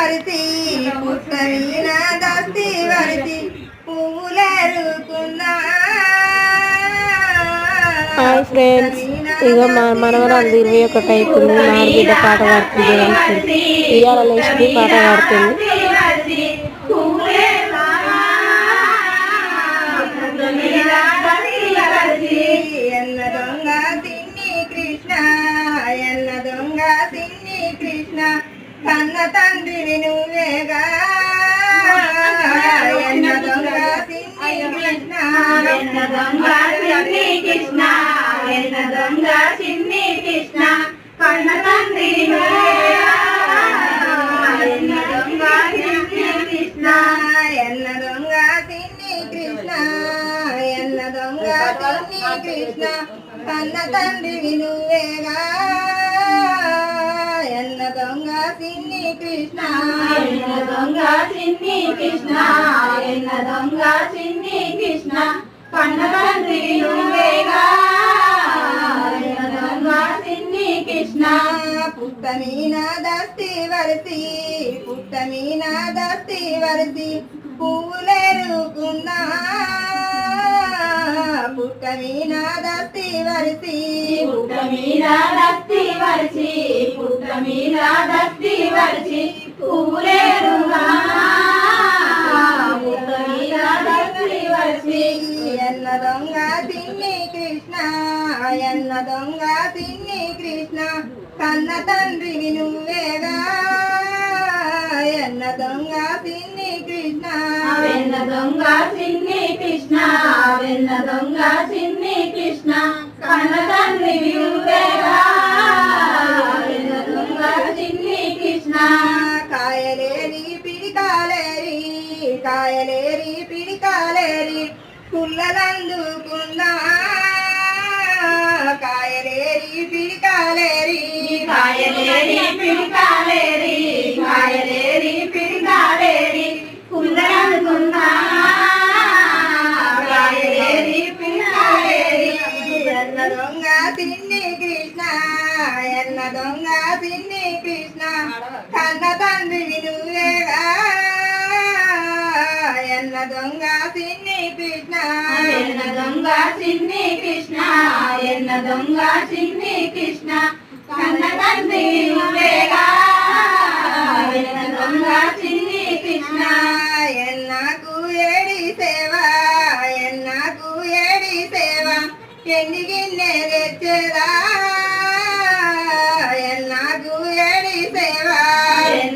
వరిసి పుస్తమీన దస్తి వరిసి పువ్వులేరుకున్నా. Hi friends, ఇక మనవరాలు 21 అవుతుంది. మాడిబిడ్డ పాట పాడుతుంది. ఇవాళ లేచి పాట పాడుతుంది. ఎన్న దొంగ సిన్ని కృష్ణ, ఎన్న దొంగ సిన్ని కృష్ణ, కన్న తండ్రివి నువ్వేగా. ఎన్న దొంగ సిన్ని కృష్ణ, ఎన్న దొంగ సిన్ని కృష్ణ, ఎన్న దొంగ సిన్ని కృష్ణ, కన్న తండ్రివి నువ్వేగా. ఎన్న దొంగ సిన్ని కృష్ణ, ఎన్న దొంగ సిన్ని కృష్ణ, ఎన్న దొంగ సిన్ని కృష్ణ, కన్న తండ్రివి నువ్వేగా. ఎన్న దొంగ సిన్ని కృష్ణ, ఎన్న దొంగ సిన్ని కృష్ణ, ఎన్న దొంగ సిన్ని కృష్ణ, కన్న తండ్రివి నువ్వేగా. ఎన్న దొంగ సిన్ని కృష్ణ, పుట్టమీన దస్తి వరిసి, పుట్టమీన దస్తి వరిసి పువ్వులేరుకున్నా. పుట్టమీన దస్తి వరిసి, పుట్టమీన దస్తి వరిసి, పుట్టమీన దస్తి వరిసి పువ్వులేరుగా. పుట్టమీన దస్తి వరిసి ఎన్న దొంగ సిన్ని కృష్ణ, ఎన్న దొంగ సిన్ని కృష్ణ, కన్న తండ్రివి నువ్వేగా. ఎన్న దొంగ సిన్ని కృష్ణ, వెన్న దొంగ సిన్ని కృష్ణ, వెన్న దొంగ సిన్ని కృష్ణ, కన్న తండ్రివి నువ్వేగా. వెన్న దొంగ సిన్ని కృష్ణ, కాయలేరి పిడికాలేరి, కాయలేరి పిడికాలేరి పుల్లలందుకున్నా. కాయలేరి పిడికాలేరి, కాయలేరి పిడికాలేరి, కాయలేరి పిడికాలేరి పుల్లలందుకున్నా. కాయలేరి పిడికాలేరి ఎన్న దొంగ సిన్ని కృష్ణ, ఎన్న దొంగ సిన్ని కృష్ణ, కన్న తండ్రివి నువ్వేగా. ఎన్న దొంగ సిన్ని కృష్ణ, ఎన్న దొంగ సిన్ని కృష్ణ, ఎన్న దొంగ సిన్ని కృష్ణ, కన్న తండ్రివి నువ్వేగా.